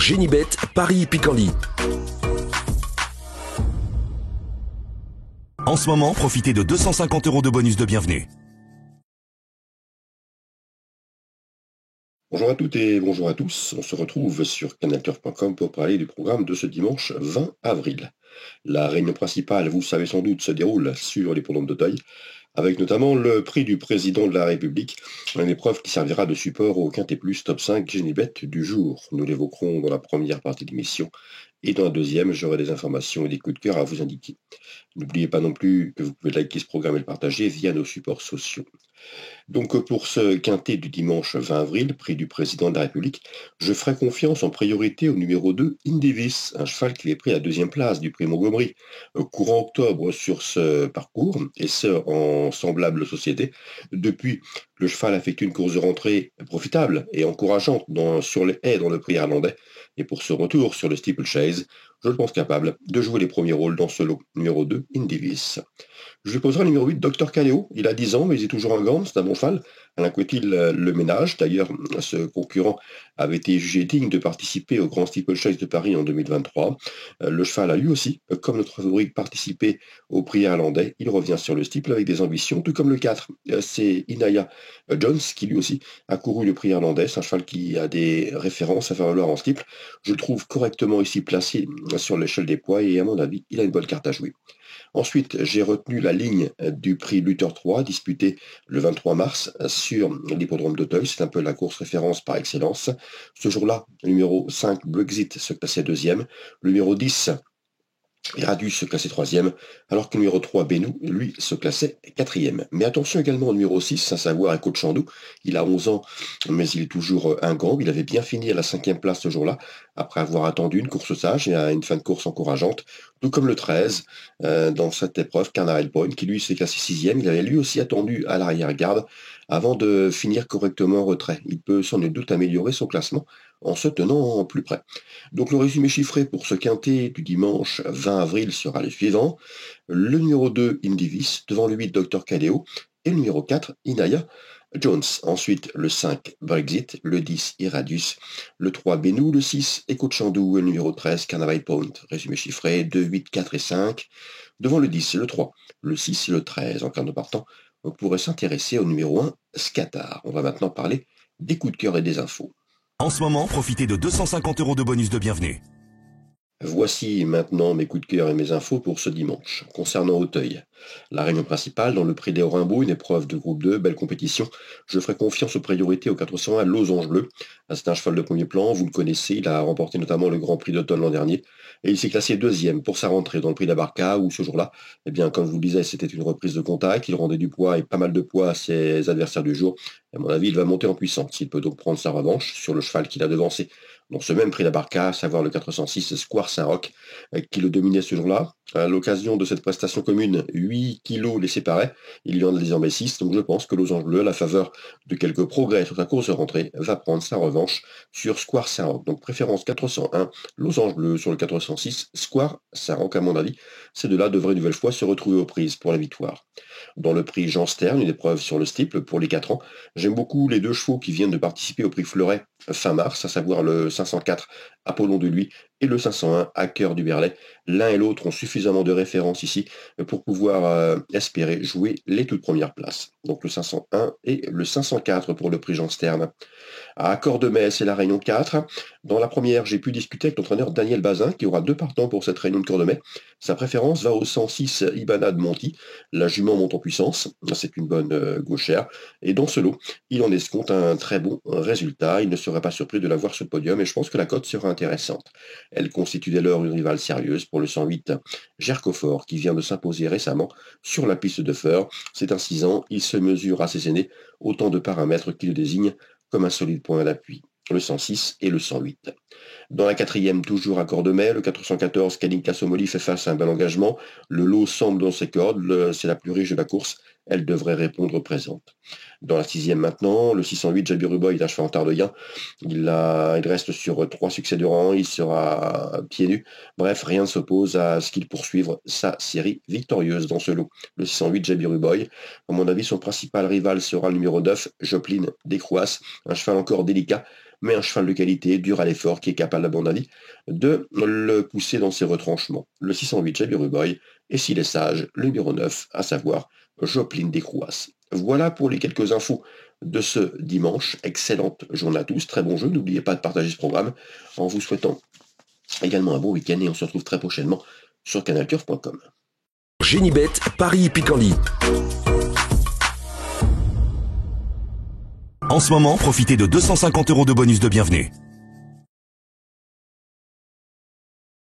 Génibet, Paris-Picardie. En ce moment, profitez de 250 € de bonus de bienvenue. Bonjour à toutes et bonjour à tous, on se retrouve sur canalturf.com pour parler du programme de ce dimanche 20 avril. La réunion principale, vous le savez sans doute, se déroule sur l'hippodrome d'Auteuil, avec notamment le prix du président de la République, une épreuve qui servira de support au Quintet Plus Top 5 Génibet du jour. Nous l'évoquerons dans la première partie de l'émission, et dans la deuxième, j'aurai des informations et des coups de cœur à vous indiquer. N'oubliez pas non plus que vous pouvez liker ce programme et le partager via nos supports sociaux. Donc pour ce quintet du dimanche 20 avril, prix du président de la République, je ferai confiance en priorité au numéro 2, Indivis, un cheval qui est pris à la deuxième place du prix Montgomery, courant octobre sur ce parcours, et ce en semblable société. Depuis, le cheval effectue une course de rentrée profitable et encourageante sur les haies dans le prix irlandais, et pour ce retour sur le steeplechase, je le pense capable de jouer les premiers rôles dans ce lot. Numéro 2, Indivis. Je lui poserai le numéro 8, Dr Caléo. Il a 10 ans, mais il est toujours un gant, c'est un bon cheval. Alain Coutil le ménage. D'ailleurs, ce concurrent avait été jugé digne de participer au Grand Steeplechase de Paris en 2023. Le cheval a lui aussi, comme notre favori, participé au prix irlandais. Il revient sur le steeple avec des ambitions, tout comme le 4. C'est Inaya Jones qui lui aussi a couru le prix irlandais. C'est un cheval qui a des références à faire valoir en steeple. Je le trouve correctement ici placé sur l'échelle des poids et à mon avis, il a une bonne carte à jouer. Ensuite, j'ai retenu la ligne du prix Luther 3, disputé le 23 mars sur l'hippodrome d'Auteuil. C'est un peu la course référence par excellence. Ce jour-là, le numéro 5, Brexit, se classait deuxième. Le numéro 10, Iradius se classait troisième, alors que le numéro 3, Benou, lui, se classait quatrième. Mais attention également au numéro 6, à savoir Echo de Chandou. Il a 11 ans, mais il est toujours un grand. Il avait bien fini à la 5e place ce jour-là, après avoir attendu une course sage et une fin de course encourageante. Tout comme le 13, dans cette épreuve, Carnarel Point, qui lui s'est classé 6e. Il avait lui aussi attendu à l'arrière-garde avant de finir correctement en retrait. Il peut sans nul doute améliorer son classement en se tenant plus près. Donc le résumé chiffré pour ce quintet du dimanche 20 avril sera le suivant. Le numéro 2, Indivis, devant le 8, Dr Caléo, et le numéro 4, Inaya Jones. Ensuite, le 5, Brexit, le 10, Iradius, le 3, Benou, le 6, Echo de Chandou, et le numéro 13, Carnaval Point. Résumé chiffré, 2, 8, 4 et 5. Devant le 10, le 3, le 6 et le 13. En cas de partant, on pourrait s'intéresser au numéro 1, Scatar. On va maintenant parler des coups de cœur et des infos. En ce moment, profitez de 250 € de bonus de bienvenue. Voici maintenant mes coups de cœur et mes infos pour ce dimanche. Concernant Auteuil, la réunion principale, dans le prix des Rimbaud, une épreuve de groupe 2, belle compétition, je ferai confiance aux priorités au 401 Losange Bleu. C'est un cheval de premier plan, vous le connaissez, il a remporté notamment le Grand Prix d'automne l'an dernier, et il s'est classé deuxième pour sa rentrée dans le prix d'Abarca, où ce jour-là, eh bien, comme je vous le disais, c'était une reprise de contact, il rendait du poids et pas mal de poids à ses adversaires du jour, et à mon avis, il va monter en puissance. Il peut donc prendre sa revanche sur le cheval qu'il a devancé dans ce même prix d'Abarca, à savoir le 406 Square Saint-Roch, qui le dominait ce jour-là. À l'occasion de cette prestation commune, 8 kilos les séparaient, il y en a désormais 6, donc je pense que Losange Bleu, à la faveur de quelques progrès sur sa course de rentrée, va prendre sa revanche sur Square Saint-Roch. Donc préférence 401, Losange Bleu sur le 406, Square Saint-Roch, à mon avis, ces deux-là devraient une nouvelle fois se retrouver aux prises pour la victoire. Dans le prix Jean Stern, une épreuve sur le steeple pour les 4 ans, j'aime beaucoup les deux chevaux qui viennent de participer au prix Fleuret fin mars, à savoir le 504 Apollon de lui et le 501 Hacker du Berlay. L'un et l'autre ont suffisamment de références ici pour pouvoir espérer jouer les toutes premières places. Donc le 501 et le 504 pour le prix Jean Stern. À Cordemais, c'est la réunion 4. Dans la première, j'ai pu discuter avec l'entraîneur Daniel Bazin, qui aura 2 partants pour cette réunion de Cordemais. Sa préférence va au 106 Ibana de Monti. La jument monte en puissance. C'est une bonne gauchère. Et dans ce lot, il en escompte un très bon résultat. Il ne serait pas surpris de la voir sur le podium et je pense que la cote sera intéressante. Elle constitue dès lors une rivale sérieuse pour le 108 Gercofort, qui vient de s'imposer récemment sur la piste de Feur. C'est un 6 ans. Il se mesure à ses aînés, autant de paramètres qui le désignent comme un solide point d'appui, le 106 et le 108. Dans la quatrième, toujours à Cordemais, le 414, Kalinka Somoli fait face à un bel engagement. Le lot semble dans ses cordes, c'est la plus riche de la course. elle devrait répondre présente. Dans la 6e maintenant, le 608 Jabiru Boy est un cheval en tard de gain. Il reste sur 3 succès de rang, il sera pieds nus. Bref, rien ne s'oppose à ce qu'il poursuive sa série victorieuse dans ce lot. Le 608 Jabiru Boy, à mon avis, son principal rival sera le numéro 9, Joplin Descroisses, un cheval encore délicat, mais un cheval de qualité, dur à l'effort, qui est capable, à mon avis, de le pousser dans ses retranchements. Le 608 Jabiru Boy, et s'il est sage, le numéro 9, à savoir Joplin Descroisses. Voilà pour les quelques infos de ce dimanche. Excellente journée à tous, très bon jeu. N'oubliez pas de partager ce programme en vous souhaitant également un bon week-end et on se retrouve très prochainement sur canalturf.com. Génibet, Paris Picardie. En ce moment, profitez de 250 € de bonus de bienvenue.